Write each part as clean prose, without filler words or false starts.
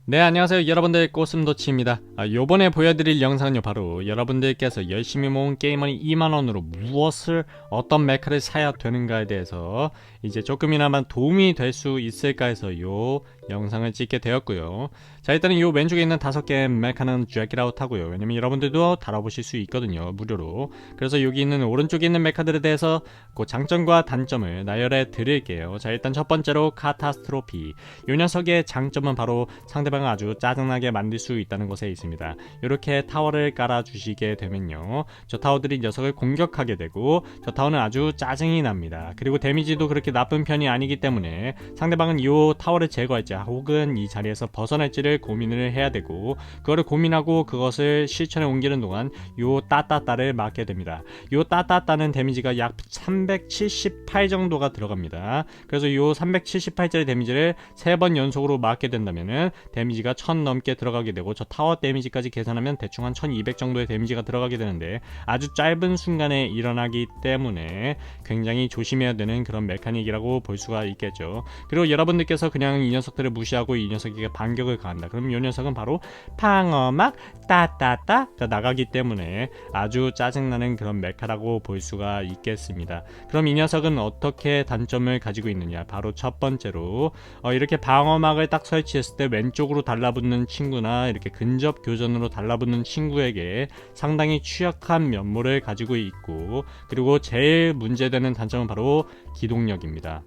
네, 안녕하세요 여러분들, 꼬슴도치입니다. 요번에 보여드릴 영상은요, 바로 여러분들께서 열심히 모은 게임머니 2만원으로 무엇을, 어떤 메카를 사야 되는가에 대해서 이제 조금이나마 도움이 될 수 있을까 해서 요 영상을 찍게 되었고요. 자, 일단은 요 왼쪽에 있는 5개의 메카는 잭이라웃 하고요, 왜냐면 여러분들도 달아보실 수 있거든요, 무료로. 그래서 여기 있는 오른쪽에 있는 메카들에 대해서 그 장점과 단점을 나열해 드릴게요. 자, 일단 첫 번째로 카타스트로피. 요 녀석의 장점은 바로 상대방을 아주 짜증나게 만들 수 있다는 것에 있습니다. 이렇게 타워를 깔아 주시게 되면요, 저 타워들이 녀석을 공격하게 되고 저 타워는 아주 짜증이 납니다. 그리고 데미지도 그렇게 나쁜 편이 아니기 때문에 상대방은 이 타워를 제거할지 혹은 이 자리에서 벗어날지를 고민을 해야 되고, 그거를 고민하고 그것을 실천에 옮기는 동안 요 따따따를 맞게 됩니다. 요 따따따는 데미지가 약 378 정도가 들어갑니다. 그래서 요 378짜리 데미지를 3번 연속으로 맞게 된다면은 데미지가 1000 넘게 들어가게 되고, 저 타워 데미지까지 계산하면 대충 한 1200 정도의 데미지가 들어가게 되는데, 아주 짧은 순간에 일어나기 때문에 굉장히 조심해야 되는 그런 메카닉이라고 볼 수가 있겠죠. 그리고 여러분들께서 그냥 이 녀석들을 무시하고 이 녀석에게 반격을 가한다, 그럼 이 녀석은 바로 방어막 따따따가 나가기 때문에 아주 짜증나는 그런 메카라고 볼 수가 있겠습니다. 그럼 이 녀석은 어떻게 단점을 가지고 있느냐, 바로 첫 번째로 이렇게 방어막을 딱 설치했을 때 왼쪽으로 달라붙는 친구나 이렇게 근접 교전으로 달라붙는 친구에게 상당히 취약한 면모를 가지고 있고, 그리고 제일 문제되는 단점은 바로 기동력입니다.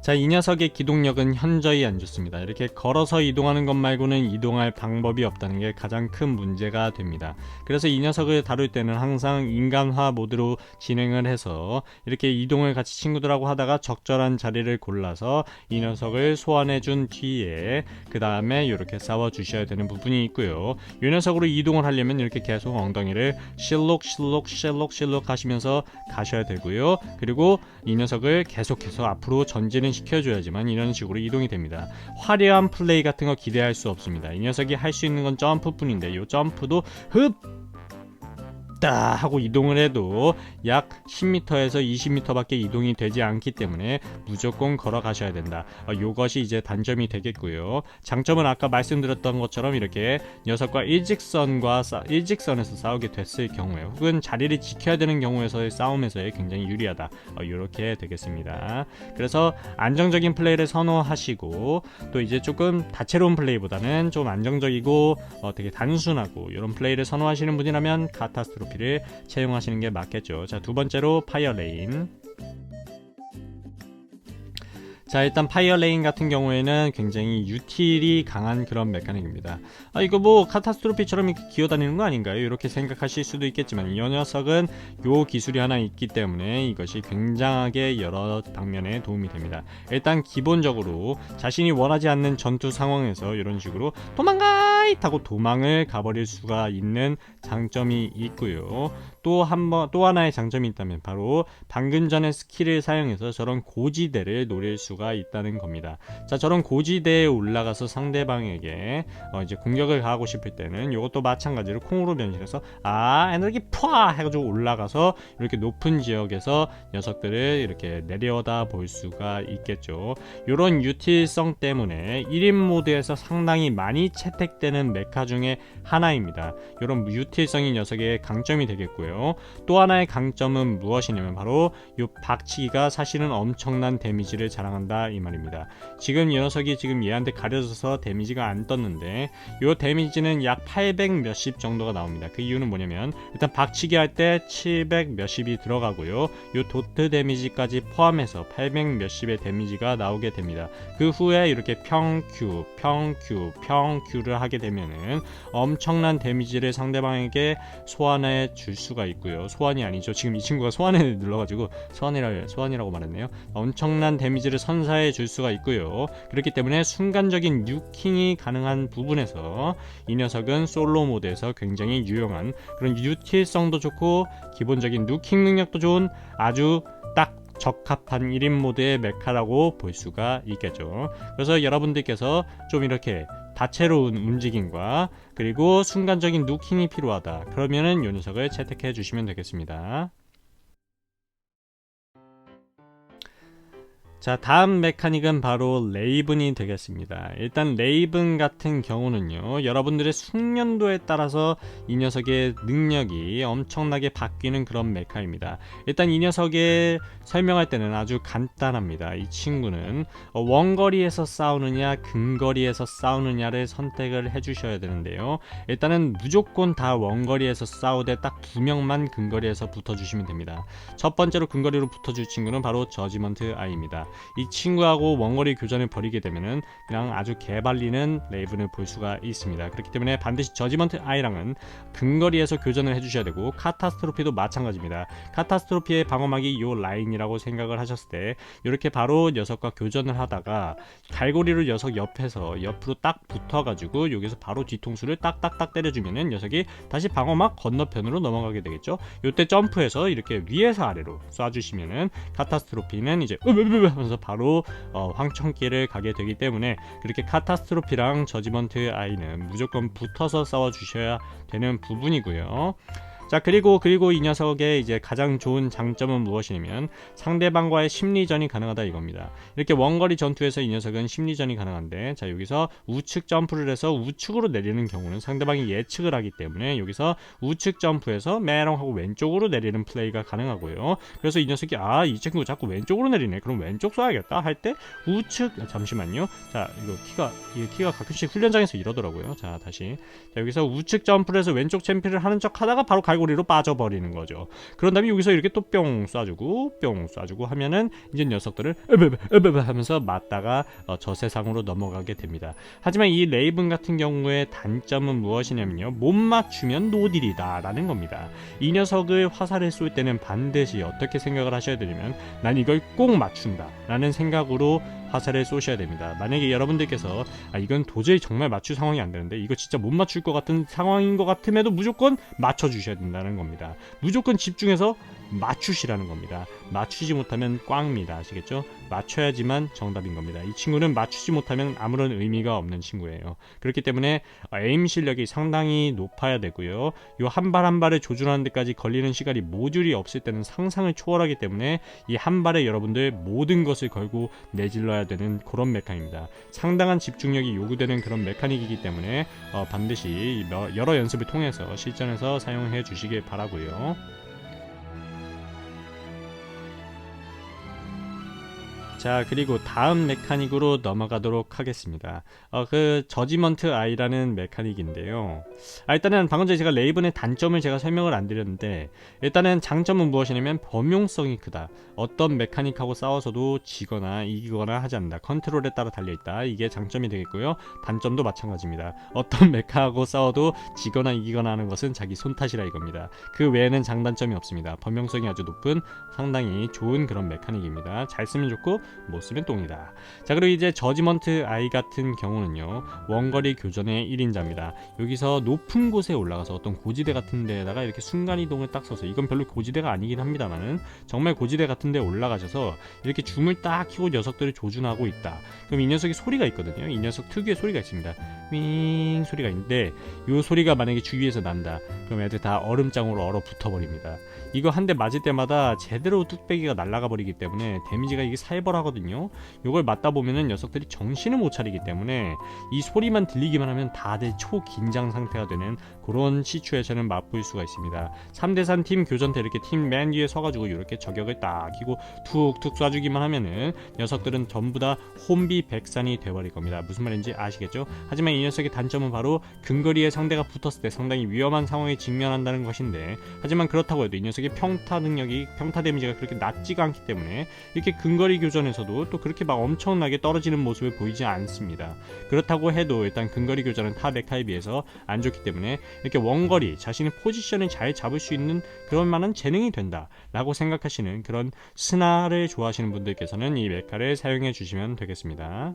자, 이 녀석의 기동력은 현저히 안 좋습니다. 이렇게 걸어서 이동하는 것 말고는 이동할 방법이 없다는 게 가장 큰 문제가 됩니다. 그래서 이 녀석을 다룰 때는 항상 인간화 모드로 진행을 해서 이렇게 이동을 같이 친구들하고 하다가 적절한 자리를 골라서 이 녀석을 소환해 준 뒤에 그 다음에 이렇게 싸워 주셔야 되는 부분이 있고요. 이 녀석으로 이동을 하려면 이렇게 계속 엉덩이를 실룩 하시면서 가셔야 되고요. 그리고 이 녀석을 계속해서 앞으로 전진을 시켜줘야지만 이런 식으로 이동이 됩니다. 화려한 플레이 같은 거 기대할 수 없습니다. 이 녀석이 할 수 있는 건 점프뿐인데, 이 점프도 흡! 따 하고 이동을 해도 약 10m에서 20m밖에 이동이 되지 않기 때문에 무조건 걸어 가셔야 된다. 요것이 이제 단점이 되겠고요. 장점은 아까 말씀드렸던 것처럼 이렇게 녀석과 일직선에서 싸우게 됐을 경우에, 혹은 자리를 지켜야 되는 경우에서의 싸움에서의 굉장히 유리하다, 이렇게 되겠습니다. 그래서 안정적인 플레이를 선호하시고, 또 이제 조금 다채로운 플레이보다는 좀 안정적이고 되게 단순하고 이런 플레이를 선호하시는 분이라면 카타스트로피를 채용하시는 게 맞겠죠. 자, 두 번째로 파이어레인. 자, 일단 파이어레인 같은 경우에는 굉장히 유틸이 강한 그런 메카닉입니다. 이거 뭐 카타스트로피처럼 이렇게 기어다니는 거 아닌가요? 이렇게 생각하실 수도 있겠지만, 이 녀석은 요 기술이 하나 있기 때문에 이것이 굉장하게 여러 방면에 도움이 됩니다. 일단 기본적으로 자신이 원하지 않는 전투 상황에서 이런 식으로 도망가! 하고 도망을 가버릴 수가 있는 장점이 있고요. 또 하나의 장점이 있다면 바로 방금 전에 스킬을 사용해서 저런 고지대를 노릴 수가 있다는 겁니다. 자, 저런 고지대에 올라가서 상대방에게 이제 공격을 가하고 싶을 때는 이것도 마찬가지로 콩으로 변신해서 에너지 푸아 해가지고 올라가서 이렇게 높은 지역에서 녀석들을 이렇게 내려다 볼 수가 있겠죠. 이런 유틸성 때문에 1인 모드에서 상당히 많이 채택되는 메카 중에 하나입니다. 이런 유틸성이 녀석의 강점이 되겠고요. 또 하나의 강점은 무엇이냐면 바로 이 박치기가 사실은 엄청난 데미지를 자랑한다, 이 말입니다. 지금 이 녀석이 지금 얘한테 가려져서 데미지가 안 떴는데, 이 데미지는 약 800 몇십 정도가 나옵니다. 그 이유는 뭐냐면, 일단 박치기 할 때 700 몇십이 들어가고요, 이 도트 데미지까지 포함해서 800 몇십의 데미지가 나오게 됩니다. 그 후에 이렇게 평큐를 하게 되면은 엄청난 데미지를 상대방에게 소환해 줄 수가 있고요. 소환이 아니죠, 지금 이 친구가 소환을 눌러가지고 소환이라고 말했네요. 엄청난 데미지를 선사해 줄 수가 있고요. 그렇기 때문에 순간적인 뉴킹이 가능한 부분에서 이 녀석은 솔로 모드에서 굉장히 유용한 그런 유틸성도 좋고 기본적인 누킹 능력도 좋은 아주 딱 적합한 1인 모드의 메카라고 볼 수가 있겠죠. 그래서 여러분들께서 좀 이렇게 다채로운 움직임과 그리고 순간적인 누킹이 필요하다, 그러면은 이 녀석을 채택해 주시면 되겠습니다. 자, 다음 메카닉은 바로 레이븐이 되겠습니다. 일단 레이븐 같은 경우는요, 여러분들의 숙련도에 따라서 이 녀석의 능력이 엄청나게 바뀌는 그런 메카입니다. 일단 이 녀석의 설명할 때는 아주 간단합니다. 이 친구는 원거리에서 싸우느냐 근거리에서 싸우느냐를 선택을 해주셔야 되는데요, 일단은 무조건 다 원거리에서 싸우되 딱 2명만 근거리에서 붙어주시면 됩니다. 첫 번째로 근거리로 붙어줄 친구는 바로 저지먼트 아이입니다. 이 친구하고 원거리 교전을 벌이게 되면은 그냥 아주 개발리는 레이븐을 볼 수가 있습니다. 그렇기 때문에 반드시 저지먼트 아이랑은 근거리에서 교전을 해주셔야 되고, 카타스트로피도 마찬가지입니다. 카타스트로피의 방어막이 요 라인이라고 생각을 하셨을 때 이렇게 바로 녀석과 교전을 하다가 갈고리로 녀석 옆으로 딱 붙어가지고 여기서 바로 뒤통수를 딱딱딱 때려주면은 녀석이 다시 방어막 건너편으로 넘어가게 되겠죠. 요때 점프해서 이렇게 위에서 아래로 쏴주시면은 카타스트로피는 이제 하면서 바로 황천길을 가게 되기 때문에, 그렇게 카타스트로피랑 저지먼트 아이는 무조건 붙어서 싸워 주셔야 되는 부분이고요. 자, 그리고 이 녀석의 이제 가장 좋은 장점은 무엇이냐면 상대방과의 심리전이 가능하다 이겁니다. 이렇게 원거리 전투에서 이 녀석은 심리전이 가능한데, 자, 여기서 우측 점프를 해서 우측으로 내리는 경우는 상대방이 예측을 하기 때문에 여기서 우측 점프해서 메롱하고 왼쪽으로 내리는 플레이가 가능하고요. 그래서 이 녀석이 이 친구 자꾸 왼쪽으로 내리네, 그럼 왼쪽 쏴야겠다 할 때 우측, 잠시만요. 자, 이거 키가 가끔씩 훈련장에서 이러더라고요. 자, 다시. 자, 여기서 우측 점프를 해서 왼쪽 챔피를 하는 척 하다가 바로 갈고리로 빠져버리는 거죠. 그런 다음에 여기서 이렇게 또 뿅 쏴주고 하면은 이제 녀석들을 하면서 맞다가 저 세상으로 넘어가게 됩니다. 하지만 이 레이븐 같은 경우의 단점은 무엇이냐면요, 못 맞추면 노딜이다 라는 겁니다. 이 녀석을 화살을 쏠 때는 반드시 어떻게 생각을 하셔야 되냐면, 난 이걸 꼭 맞춘다 라는 생각으로 화살을 쏘셔야 됩니다. 만약에 여러분들께서 이건 도저히 정말 맞출 상황이 안 되는데, 이거 진짜 못 맞출 것 같은 상황인 것 같음에도 무조건 맞춰주셔야 된다는 겁니다. 무조건 집중해서 맞추시라는 겁니다. 맞추지 못하면 꽝입니다. 아시겠죠? 맞춰야지만 정답인 겁니다. 이 친구는 맞추지 못하면 아무런 의미가 없는 친구예요. 그렇기 때문에 에임 실력이 상당히 높아야 되고요. 요 한 발 한 발을 조준하는 데까지 걸리는 시간이 모듈이 없을 때는 상상을 초월하기 때문에 이 한 발에 여러분들 모든 것을 걸고 내질러야 되는 그런 메카입니다. 상당한 집중력이 요구되는 그런 메카닉이기 때문에 반드시 여러 연습을 통해서 실전에서 사용해 주시길 바라고요. 자, 그리고 다음 메카닉으로 넘어가도록 하겠습니다. 그 저지먼트 아이라는 메카닉인데요. 일단은 방금 전에 제가 레이븐의 단점을 제가 설명을 안 드렸는데, 일단은 장점은 무엇이냐면 범용성이 크다. 어떤 메카닉하고 싸워서도 지거나 이기거나 하지 않는다. 컨트롤에 따라 달려있다. 이게 장점이 되겠고요. 단점도 마찬가지입니다. 어떤 메카하고 싸워도 지거나 이기거나 하는 것은 자기 손탓이라 이겁니다. 그 외에는 장단점이 없습니다. 범용성이 아주 높은 상당히 좋은 그런 메카닉입니다. 잘 쓰면 좋고 못 쓰면 똥이다. 자, 그리고 이제 저지먼트 아이 같은 경우는요, 원거리 교전의 1인자입니다. 여기서 높은 곳에 올라가서 어떤 고지대 같은 데다가 이렇게 순간이동을 딱 써서, 이건 별로 고지대가 아니긴 합니다만은 정말 고지대 같은 데 올라가셔서 이렇게 줌을 딱 켜고 녀석들을 조준하고 있다. 그럼 이 녀석이 소리가 있거든요. 이 녀석 특유의 소리가 있습니다. 윙 소리가 있는데, 이 소리가 만약에 주위에서 난다, 그럼 애들 다 얼음장으로 얼어붙어 버립니다. 이거 한 대 맞을 때마다 제대로 뚝배기가 날아가 버리기 때문에 데미지가 이게 살벌하거든요. 이걸 맞다 보면은 녀석들이 정신을 못 차리기 때문에 이 소리만 들리기만 하면 다들 초긴장 상태가 되는 그런 시츄에이션을 맛볼 수가 있습니다. 3대3 팀 교전 때 이렇게 팀 맨 뒤에 서가지고 이렇게 저격을 딱 끼고 툭툭 쏴주기만 하면은 녀석들은 전부 다 혼비백산이 돼버릴 겁니다. 무슨 말인지 아시겠죠? 하지만 이 녀석의 단점은 바로 근거리에 상대가 붙었을 때 상당히 위험한 상황에 직면한다는 것인데, 하지만 그렇다고 해도 이 녀석의 평타 데미지가 그렇게 낮지가 않기 때문에 이렇게 근거리 교전에서도 또 그렇게 막 엄청나게 떨어지는 모습을 보이지 않습니다. 그렇다고 해도 일단 근거리 교전은 타 메카에 비해서 안 좋기 때문에 이렇게 원거리 자신의 포지션을 잘 잡을 수 있는 그런 만한 재능이 된다 라고 생각하시는 그런 스나를 좋아하시는 분들께서는 이 메카를 사용해 주시면 되겠습니다.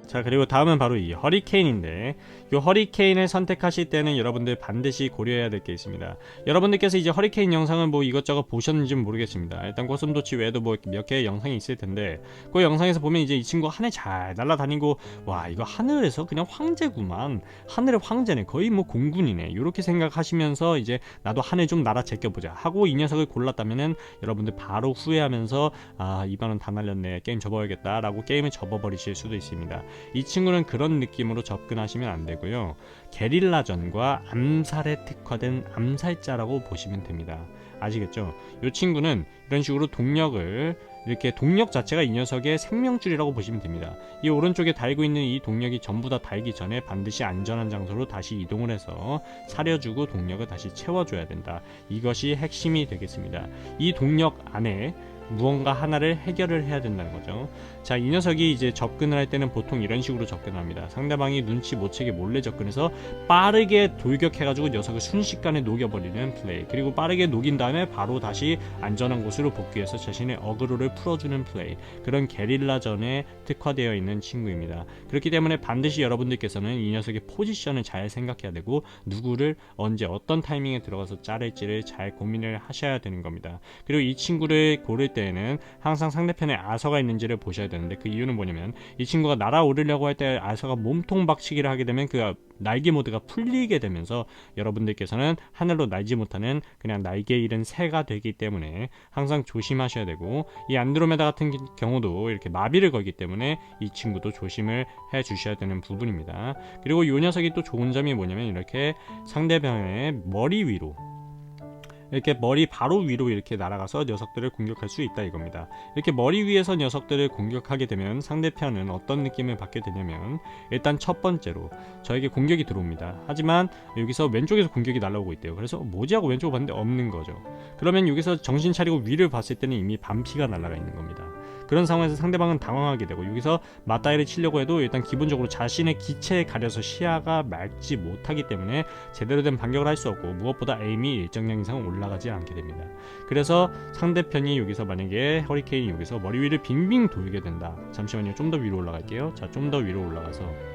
자, 그리고 다음은 바로 이 허리케인인데, 이 허리케인을 선택하실 때는 여러분들 반드시 고려해야 될 게 있습니다. 여러분들께서 이제 허리케인 영상을 뭐 이것저것 보셨는지는 모르겠습니다. 일단 고슴도치 외에도 뭐 몇 개의 영상이 있을 텐데, 그 영상에서 보면 이제 이 친구 하늘 잘 날아다니고, 와, 이거 하늘에서 그냥 황제구만, 하늘의 황제네, 거의 뭐 공군이네, 이렇게 생각하시면서 이제 나도 하늘 좀 날아 제껴보자 하고 이 녀석을 골랐다면은 여러분들 바로 후회하면서, 아, 2만원 다 날렸네, 게임 접어야겠다 라고 게임을 접어버리실 수도 있습니다. 이 친구는 그런 느낌으로 접근하시면 안 되고요. 게릴라전과 암살에 특화된 암살자라고 보시면 됩니다. 아시겠죠? 이 친구는 이런 식으로 동력을, 이렇게 동력 자체가 이 녀석의 생명줄이라고 보시면 됩니다. 이 오른쪽에 달고 있는 이 동력이 전부 다 달기 전에 반드시 안전한 장소로 다시 이동을 해서 사려주고 동력을 다시 채워줘야 된다. 이것이 핵심이 되겠습니다. 이 동력 안에 무언가 하나를 해결을 해야 된다는 거죠. 자, 이 녀석이 이제 접근을 할 때는 보통 이런 식으로 접근합니다. 상대방이 눈치 못 채게 몰래 접근해서 빠르게 돌격해가지고 녀석을 순식간에 녹여버리는 플레이, 그리고 빠르게 녹인 다음에 바로 다시 안전한 곳으로 복귀해서 자신의 어그로를 풀어주는 플레이, 그런 게릴라전에 특화되어 있는 친구입니다. 그렇기 때문에 반드시 여러분들께서는 이 녀석의 포지션을 잘 생각해야 되고, 누구를 언제 어떤 타이밍에 들어가서 자를지를 잘 고민을 하셔야 되는 겁니다. 그리고 이 친구를 고를 때에는 항상 상대편에 아서가 있는지를 보셔야 되는데, 그 이유는 뭐냐면 이 친구가 날아오르려고 할 때 아서가 몸통 박치기를 하게 되면 그 날개 모드가 풀리게 되면서 여러분들께서는 하늘로 날지 못하는 그냥 날개 잃은 새가 되기 때문에 항상 조심하셔야 되고, 이 안드로메다 같은 경우도 이렇게 마비를 걸기 때문에 이 친구도 조심을 해 주셔야 되는 부분입니다. 그리고 이 녀석이 또 좋은 점이 뭐냐면 이렇게 상대방의 머리 위로, 이렇게 머리 바로 위로 이렇게 날아가서 녀석들을 공격할 수 있다 이겁니다. 이렇게 머리 위에서 녀석들을 공격하게 되면 상대편은 어떤 느낌을 받게 되냐면, 일단 첫 번째로 저에게 공격이 들어옵니다. 하지만 여기서 왼쪽에서 공격이 날아오고 있대요. 그래서 뭐지 하고 왼쪽을 봤는데 없는 거죠. 그러면 여기서 정신 차리고 위를 봤을 때는 이미 반피가 날아가 있는 겁니다. 그런 상황에서 상대방은 당황하게 되고, 여기서 맞다이를 치려고 해도 일단 기본적으로 자신의 기체에 가려서 시야가 맑지 못하기 때문에 제대로 된 반격을 할 수 없고, 무엇보다 에임이 일정량 이상 올라가지 않게 됩니다. 그래서 상대편이 여기서 만약에 허리케인이 여기서 머리 위를 빙빙 돌게 된다. 잠시만요, 좀 더 위로 올라갈게요. 자, 좀 더 위로 올라가서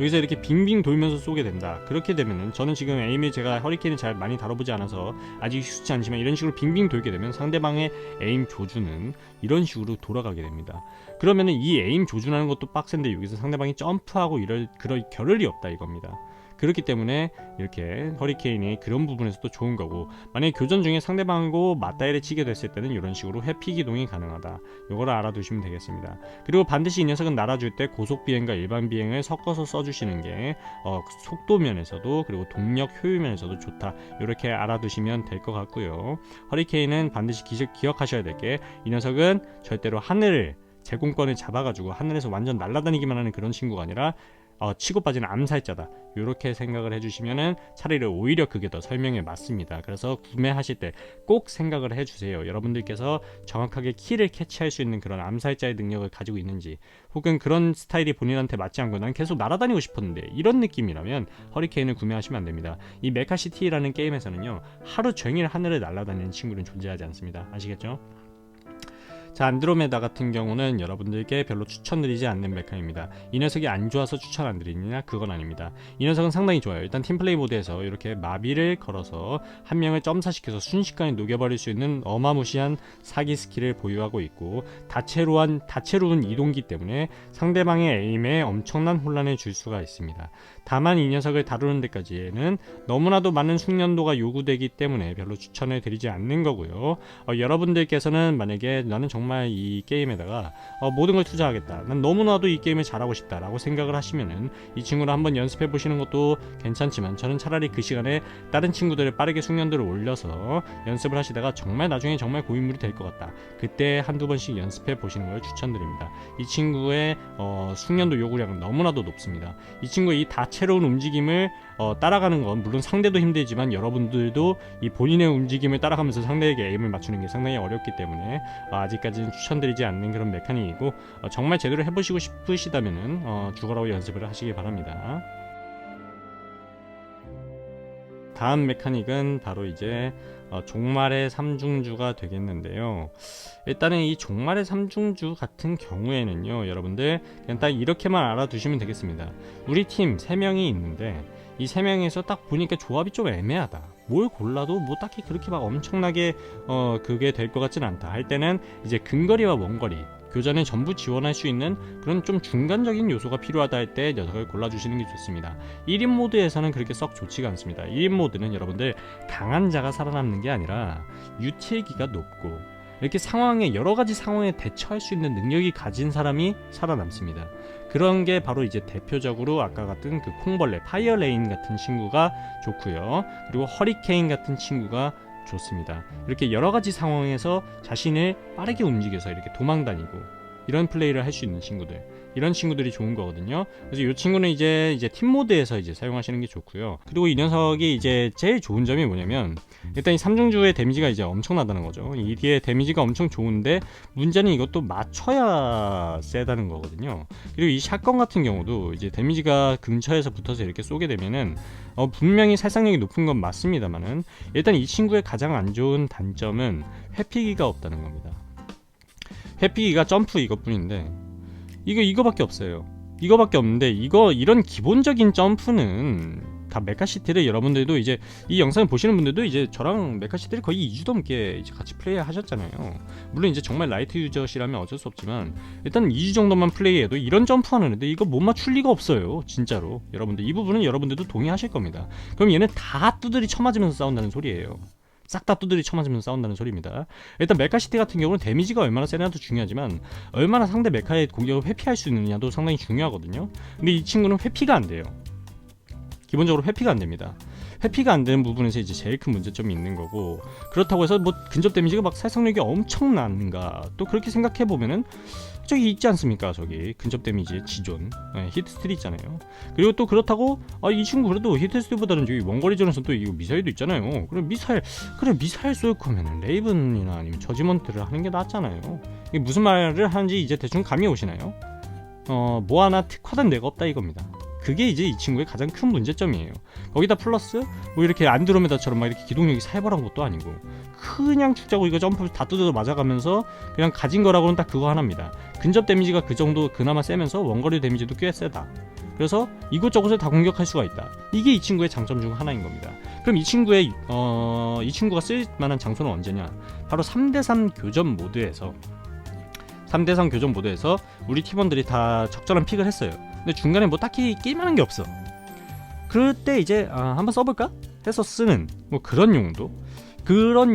여기서 이렇게 빙빙 돌면서 쏘게 된다. 그렇게 되면은, 저는 지금 에임을 제가 허리케인을 잘 많이 다뤄보지 않아서 아직 익숙치 않지만, 이런 식으로 빙빙 돌게 되면 상대방의 에임 조준은 이런 식으로 돌아가게 됩니다. 그러면은 이 에임 조준하는 것도 빡센데 여기서 상대방이 점프하고 이럴 그럴 겨를이 없다 이겁니다. 그렇기 때문에 이렇게 허리케인이 그런 부분에서도 좋은 거고, 만약에 교전 중에 상대방하고 맞다이를 치게 됐을 때는 이런 식으로 회피 기동이 가능하다. 이걸 알아두시면 되겠습니다. 그리고 반드시 이 녀석은 날아줄 때 고속 비행과 일반 비행을 섞어서 써주시는 게 속도 면에서도 그리고 동력 효율 면에서도 좋다. 이렇게 알아두시면 될 것 같고요. 허리케인은 반드시 기억하셔야 될 게, 이 녀석은 절대로 하늘을 제공권을 잡아가지고 하늘에서 완전 날아다니기만 하는 그런 친구가 아니라 치고 빠지는 암살자다. 이렇게 생각을 해주시면은 차라리 오히려 그게 더 설명에 맞습니다. 그래서 구매하실 때 꼭 생각을 해주세요. 여러분들께서 정확하게 키를 캐치할 수 있는 그런 암살자의 능력을 가지고 있는지, 혹은 그런 스타일이 본인한테 맞지 않고 난 계속 날아다니고 싶었는데, 이런 느낌이라면 허리케인을 구매하시면 안됩니다. 이 메카시티라는 게임에서는요, 하루 종일 하늘을 날아다니는 친구는 존재하지 않습니다. 아시겠죠? 자, 안드로메다 같은 경우는 여러분들께 별로 추천드리지 않는 메카입니다. 이 녀석이 안 좋아서 추천 안 드리느냐? 그건 아닙니다. 이 녀석은 상당히 좋아요. 일단 팀플레이 모드에서 이렇게 마비를 걸어서 한 명을 점사시켜서 순식간에 녹여버릴 수 있는 어마무시한 사기 스킬을 보유하고 있고, 다채로운 이동기 때문에 상대방의 에임에 엄청난 혼란을 줄 수가 있습니다. 다만 이 녀석을 다루는 데까지는 너무나도 많은 숙련도가 요구되기 때문에 별로 추천을 드리지 않는 거고요. 여러분들께서는 만약에 나는 정말 이 게임에다가 모든 걸 투자하겠다, 난 너무나도 이 게임을 잘하고 싶다 라고 생각을 하시면은 이 친구를 한번 연습해 보시는 것도 괜찮지만, 저는 차라리 그 시간에 다른 친구들을 빠르게 숙련도를 올려서 연습을 하시다가 정말 나중에 정말 고인물이 될 것 같다, 그때 한두 번씩 연습해 보시는 걸 추천드립니다. 이 친구의 숙련도 요구량은 너무나도 높습니다. 이 친구의 이 다채로운 움직임을 따라가는 건 물론 상대도 힘들지만, 여러분들도 이 본인의 움직임을 따라가면서 상대에게 에임을 맞추는 게 상당히 어렵기 때문에 아직까지는 추천드리지 않는 그런 메카닉이고, 정말 제대로 해보시고 싶으시다면은 죽어라고 연습을 하시기 바랍니다. 다음 메카닉은 바로 이제 종말의 삼중주가 되겠는데요. 일단은 이 종말의 삼중주 같은 경우에는요, 여러분들 그냥 딱 이렇게만 알아두시면 되겠습니다. 우리 팀 3명이 있는데 이 3명에서 딱 보니까 조합이 좀 애매하다, 뭘 골라도 뭐 딱히 그렇게 막 엄청나게 그게 될 것 같진 않다 할 때는 이제 근거리와 원거리 교전에 전부 지원할 수 있는 그런 좀 중간적인 요소가 필요하다 할 때 녀석을 골라주시는 게 좋습니다. 1인 모드에서는 그렇게 썩 좋지가 않습니다. 1인 모드는 여러분들 강한 자가 살아남는 게 아니라 유틸기가 높고 이렇게 상황에 여러가지 상황에 대처할 수 있는 능력이 가진 사람이 살아남습니다. 그런 게 바로 이제 대표적으로 아까 같은 그 콩벌레 파이어레인 같은 친구가 좋고요. 그리고 허리케인 같은 친구가 좋습니다. 이렇게 여러가지 상황에서 자신을 빠르게 움직여서 이렇게 도망다니고 이런 플레이를 할 수 있는 친구들, 이런 친구들이 좋은 거거든요. 그래서 이 친구는 이제 팀 모드에서 이제 사용하시는 게 좋고요. 그리고 이 녀석이 이제 제일 좋은 점이 뭐냐면 일단 이 삼중주의 데미지가 이제 엄청나다는 거죠. 이 뒤에 데미지가 엄청 좋은데 문제는 이것도 맞춰야 세다는 거거든요. 그리고 이 샷건 같은 경우도 이제 데미지가 근처에서 붙어서 이렇게 쏘게 되면은 분명히 살상력이 높은 건 맞습니다만은 일단 이 친구의 가장 안 좋은 단점은 회피기가 없다는 겁니다. 회피기가 점프 이것뿐인데 이거밖에 없어요. 이거밖에 없는데 이런 기본적인 점프는 다 메카시티를 여러분들도 이제 이 영상을 보시는 분들도 이제 저랑 메카시티를 거의 2주 넘게 이제 같이 플레이 하셨잖아요. 물론 이제 정말 라이트 유저시라면 어쩔 수 없지만 일단 2주 정도만 플레이해도 이런 점프하는 애들 이거 못 맞출 리가 없어요. 진짜로 여러분들 이 부분은 여러분들도 동의하실 겁니다. 그럼 얘는 다 두드리 쳐맞으면서 싸운다는 소리예요. 싹 다 두드리 쳐맞으면서 싸운다는 소리입니다. 일단 메카시티 같은 경우는 데미지가 얼마나 세냐도 중요하지만 얼마나 상대 메카의 공격을 회피할 수 있느냐도 상당히 중요하거든요. 근데 이 친구는 회피가 안 돼요. 기본적으로 회피가 안 됩니다. 회피가 안 되는 부분에서 이제 제일 큰 문제점이 있는 거고, 그렇다고 해서 뭐 근접 데미지가 막 살상력이 엄청난가 또 그렇게 생각해 보면은 저기 있지 않습니까? 저기 근접 데미지 지존, 히트스틸이 있잖아요. 그리고 또 그렇다고 이 친구 그래도 히트스틸보다는 저기 원거리전에서 또 이거 미사일도 있잖아요. 그럼 미사일 쏠 거면은 레이븐이나 아니면 저지먼트를 하는 게 낫잖아요. 이게 무슨 말을 하는지 이제 대충 감이 오시나요? 뭐 하나 특화된 데가 없다 이겁니다. 그게 이제 이 친구의 가장 큰 문제점이에요. 거기다 플러스 뭐 이렇게 안드로메다처럼 막 이렇게 기동력이 살벌한 것도 아니고 그냥 죽자고 이거 점프 다 뜯어 맞아가면서 그냥 가진 거라고는 딱 그거 하나입니다. 근접 데미지가 그 정도 그나마 세면서 원거리 데미지도 꽤 세다. 그래서 이곳저곳을 다 공격할 수가 있다. 이게 이 친구의 장점 중 하나인 겁니다. 그럼 이 친구가 쓸 만한 장소는 언제냐? 바로 3대3 교전 모드에서 3대3 교전 모드에서 우리 팀원들이 다 적절한 픽을 했어요. 근데 중간에 뭐 딱히 게임하는 게 없어. 그럴 때 이제 한번 써볼까? 해서 쓰는 뭐 그런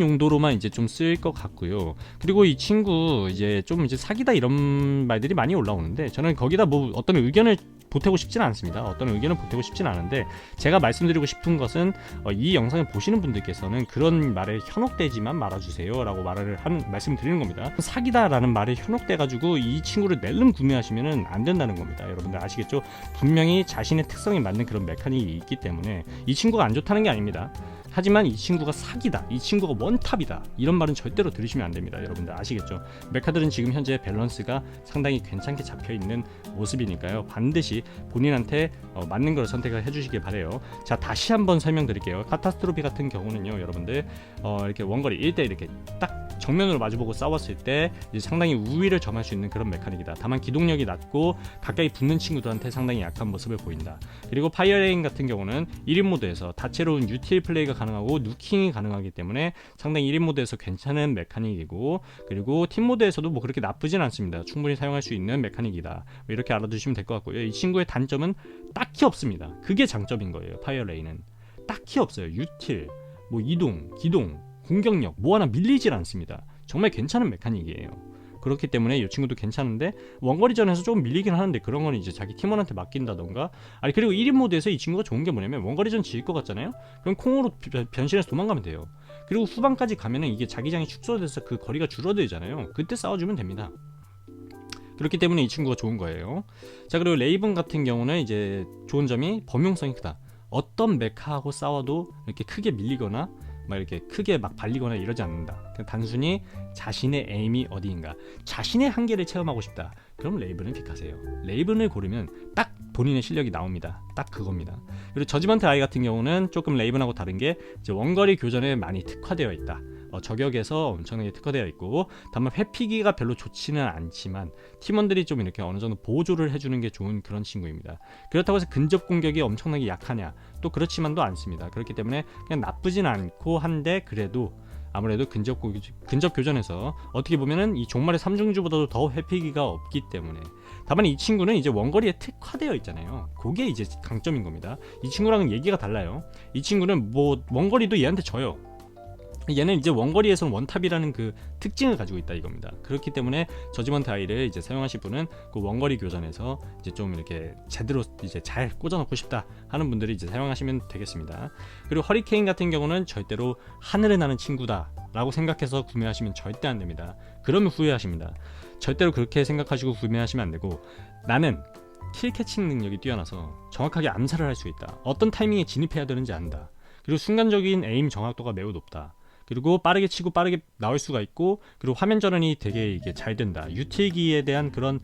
용도로만 이제 좀 쓸 것 같고요. 그리고 이 친구 이제 좀 이제 사기다 이런 말들이 많이 올라오는데 저는 거기다 뭐 어떤 의견을 보태고 싶지는 않습니다. 어떤 의견을 보태고 싶지는 않은데 제가 말씀드리고 싶은 것은 이 영상을 보시는 분들께서는 그런 말에 현혹되지만 말아주세요 라고 말씀을 드리는 겁니다. 사기다라는 말에 현혹돼가지고 이 친구를 낼름 구매하시면 안 된다는 겁니다. 여러분들 아시겠죠? 분명히 자신의 특성에 맞는 그런 메카닉이 있기 때문에 이 친구가 안 좋다는 게 아닙니다. 하지만 이 친구가 사기다, 이 친구가 원탑이다 이런 말은 절대로 들으시면 안 됩니다. 여러분들 아시겠죠? 메카들은 지금 현재 밸런스가 상당히 괜찮게 잡혀있는 모습이니까요. 반드시 본인한테 맞는 걸 선택을 해주시길 바래요. 자, 다시 한번 설명드릴게요. 카타스트로피 같은 경우는요, 여러분들 이렇게 원거리 1대 이렇게 딱 정면으로 마주보고 싸웠을 때 이제 상당히 우위를 점할 수 있는 그런 메카닉이다. 다만 기동력이 낮고 가까이 붙는 친구들한테 상당히 약한 모습을 보인다. 그리고 파이어레인 같은 경우는 1인 모드에서 다채로운 유틸 플레이가 가능하고 누킹이 가능하기 때문에 상당히 1인 모드에서 괜찮은 메카닉이고, 그리고 팀 모드에서도 뭐 그렇게 나쁘진 않습니다. 충분히 사용할 수 있는 메카닉이다. 이렇게 알아두시면 될 것 같고요. 이 친구의 단점은 딱히 없습니다. 그게 장점인 거예요. 파이어레인은 딱히 없어요. 유틸, 뭐 이동, 기동, 공격력 뭐 하나 밀리질 않습니다. 정말 괜찮은 메카닉이에요. 그렇기 때문에 이 친구도 괜찮은데 원거리전에서 조금 밀리긴 하는데 그런 거는 이제 자기 팀원한테 맡긴다던가, 그리고 1인 모드에서 이 친구가 좋은 게 뭐냐면 원거리전 질 것 같잖아요. 그럼 콩으로 변신해서 도망가면 돼요. 그리고 후반까지 가면은 이게 자기장이 축소돼서 그 거리가 줄어들잖아요. 그때 싸워주면 됩니다. 그렇기 때문에 이 친구가 좋은 거예요. 자, 그리고 레이븐 같은 경우는 이제 좋은 점이 범용성이 크다. 어떤 메카하고 싸워도 이렇게 크게 밀리거나 막 이렇게 크게 막 발리거나 이러지 않는다. 그냥 단순히 자신의 에임이 어디인가, 자신의 한계를 체험하고 싶다. 그럼 레이븐을 픽하세요. 레이븐을 고르면 딱 본인의 실력이 나옵니다. 딱 그겁니다. 그리고 저지먼트 아이 같은 경우는 조금 레이븐하고 다른 게 이제 원거리 교전에 많이 특화되어 있다. 저격에서 엄청나게 특화되어 있고, 다만 회피기가 별로 좋지는 않지만 팀원들이 좀 이렇게 어느 정도 보조를 해주는 게 좋은 그런 친구입니다. 그렇다고 해서 근접 공격이 엄청나게 약하냐? 또 그렇지만도 않습니다. 그렇기 때문에 그냥 나쁘진 않고 한데, 그래도 아무래도 근접 교전에서 어떻게 보면은 이 종말의 삼중주보다도 더 회피기가 없기 때문에, 다만 이 친구는 이제 원거리에 특화되어 있잖아요. 그게 이제 강점인 겁니다. 이 친구랑은 얘기가 달라요. 이 친구는 뭐 원거리도 얘한테 져요. 얘는 이제 원거리에서는 원탑이라는 그 특징을 가지고 있다 이겁니다. 그렇기 때문에 저지먼트 아이를 이제 사용하실 분은 그 원거리 교전에서 이제 좀 이렇게 제대로 이제 잘 꽂아놓고 싶다 하는 분들이 이제 사용하시면 되겠습니다. 그리고 허리케인 같은 경우는 절대로 하늘에 나는 친구다 라고 생각해서 구매하시면 절대 안 됩니다. 그러면 후회하십니다. 절대로 그렇게 생각하시고 구매하시면 안 되고, 나는 킬 캐칭 능력이 뛰어나서 정확하게 암살을 할 수 있다. 어떤 타이밍에 진입해야 되는지 안다. 그리고 순간적인 에임 정확도가 매우 높다. 그리고 빠르게 치고 빠르게 나올 수가 있고, 그리고 화면 전환이 되게 이게 잘 된다. 유틸기에 대한 그런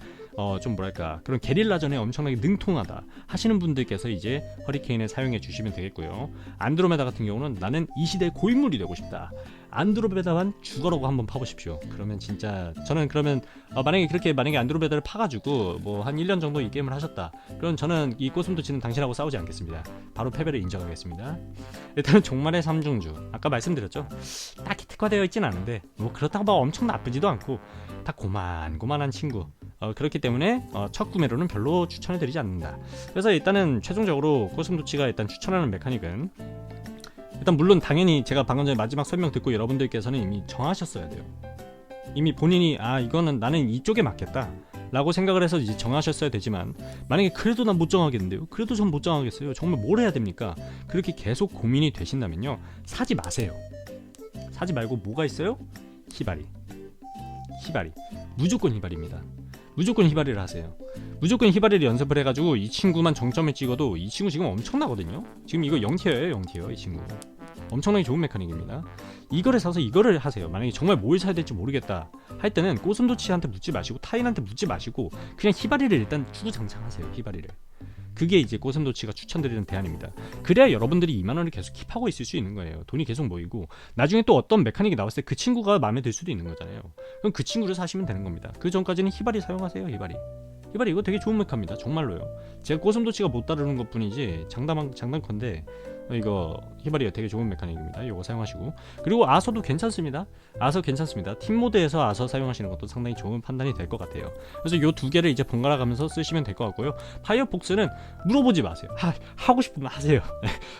좀 뭐랄까 그런 게릴라전에 엄청나게 능통하다 하시는 분들께서 이제 허리케인을 사용해 주시면 되겠고요. 안드로메다 같은 경우는 나는 이 시대의 고인물이 되고 싶다. 안드로메다만 죽어라고 한번 파보십시오. 그러면 진짜 저는 그러면 만약에 안드로메다를 파가지고 뭐 한 1년 정도 이 게임을 하셨다, 그럼 저는 이 꼬슴도치는 당신하고 싸우지 않겠습니다. 바로 패배를 인정하겠습니다. 일단은 종말의 삼중주, 아까 말씀드렸죠. 딱히 특화되어 있진 않은데 뭐 그렇다고 막 엄청 나쁘지도 않고 다 고만고만한 친구. 그렇기 때문에 첫 구매로는 별로 추천해드리지 않는다. 그래서 일단은 최종적으로 꼬슴도치가 일단 추천하는 메카닉은, 일단 물론 당연히 제가 방금 전에 마지막 설명 듣고 여러분들께서는 이미 정하셨어야 돼요. 이미 본인이 이거는 나는 이쪽에 맞겠다 라고 생각을 해서 이제 정하셨어야 되지만, 만약에 그래도 난 못 정하겠는데요, 그래도 전 못 정하겠어요, 정말 뭘 해야 됩니까? 그렇게 계속 고민이 되신다면요, 사지 마세요. 사지 말고 뭐가 있어요? 히바리. 무조건 히바리입니다. 무조건 히바리를 하세요. 무조건 히바리를 연습을 해가지고 이 친구만 정점을 찍어도 이 친구 지금 엄청나거든요. 지금 이거 0티어예요 0티어. 이 친구 엄청나게 좋은 메카닉입니다. 이거를 사서 이거를 하세요. 만약에 정말 뭘 사야 될지 모르겠다 할 때는 꼬슴도치한테 묻지 마시고 타인한테 묻지 마시고 그냥 히바리를 일단 주구장창 히바리를. 그게 이제 꼬슴도치가 추천드리는 대안입니다. 그래야 여러분들이 2만원을 계속 킵하고 있을 수 있는 거예요. 돈이 계속 모이고 나중에 또 어떤 메카닉이 나왔을 때 그 친구가 마음에 들 수도 있는 거잖아요. 그럼 그 친구를 사시면 되는 겁니다. 그 전까지는 히바리 사용하세요. 히바리 이거 되게 좋은 메카입니다. 정말로요. 제가 꼬슴도치가 못 다루는 것 뿐이지 장단컨대 이거 히바리가 되게 좋은 메카닉입니다. 이거 사용하시고, 그리고 아서도 괜찮습니다. 아서 괜찮습니다. 팀 모드에서 아서 사용하시는 것도 상당히 좋은 판단이 될 것 같아요. 그래서 요 두 개를 이제 번갈아 가면서 쓰시면 될 것 같고요. 파이어폭스는 물어보지 마세요. 하고 싶으면 하세요.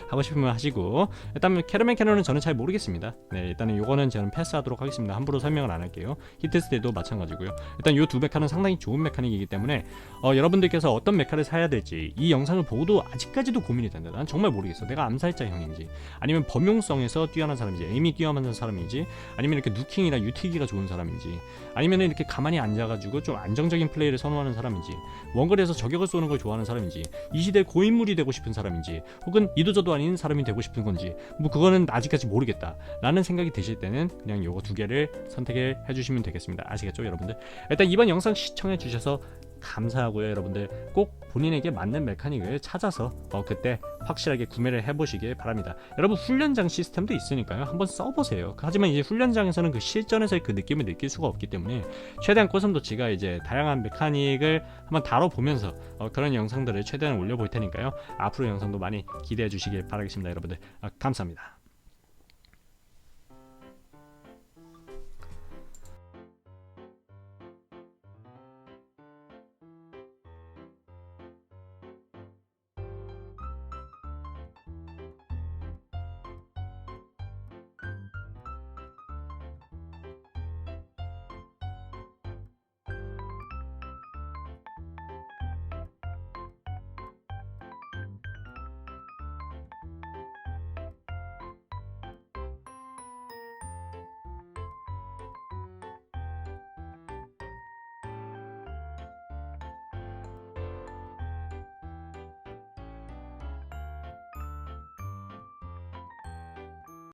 하고 싶으면 하시고, 일단 캐러멜 캐논은 저는 잘 모르겠습니다. 네, 일단은 요거는 저는 패스하도록 하겠습니다. 함부로 설명을 안 할게요. 히트스 때도 마찬가지고요. 일단 요 두 메카는 상당히 좋은 메카닉이기 때문에 여러분들께서 어떤 메카를 사야 될지 이 영상을 보고도 아직까지도 고민이 된다. 난 정말 모르겠어. 내가 암살자형인지, 아니면 범용성에서 뛰어난 사람인지, 에임이 뛰어난 사람인지, 아니면 이렇게 누킹이나 유틸기가 좋은 사람인지, 아니면 이렇게 가만히 앉아가지고 좀 안정적인 플레이를 선호하는 사람인지, 원거리에서 저격을 쏘는 걸 좋아하는 사람인지, 이 시대의 고인물이 되고 싶은 사람인지, 혹은 이도저도 아닌 사람이 되고 싶은 건지, 뭐 그거는 아직까지 모르겠다 라는 생각이 드실 때는 그냥 요거 두 개를 선택을 해주시면 되겠습니다. 아시겠죠 여러분들? 일단 이번 영상 시청해 주셔서 감사하고요. 여러분들 꼭 본인에게 맞는 메카닉을 찾아서 그때 확실하게 구매를 해보시길 바랍니다. 여러분 훈련장 시스템도 있으니까요, 한번 써보세요. 하지만 이제 훈련장에서는 그 실전에서의 그 느낌을 느낄 수가 없기 때문에 최대한 꼬슴도치가 이제 다양한 메카닉을 한번 다뤄보면서 그런 영상들을 최대한 올려볼 테니까요, 앞으로 영상도 많이 기대해 주시길 바라겠습니다. 여러분들 감사합니다.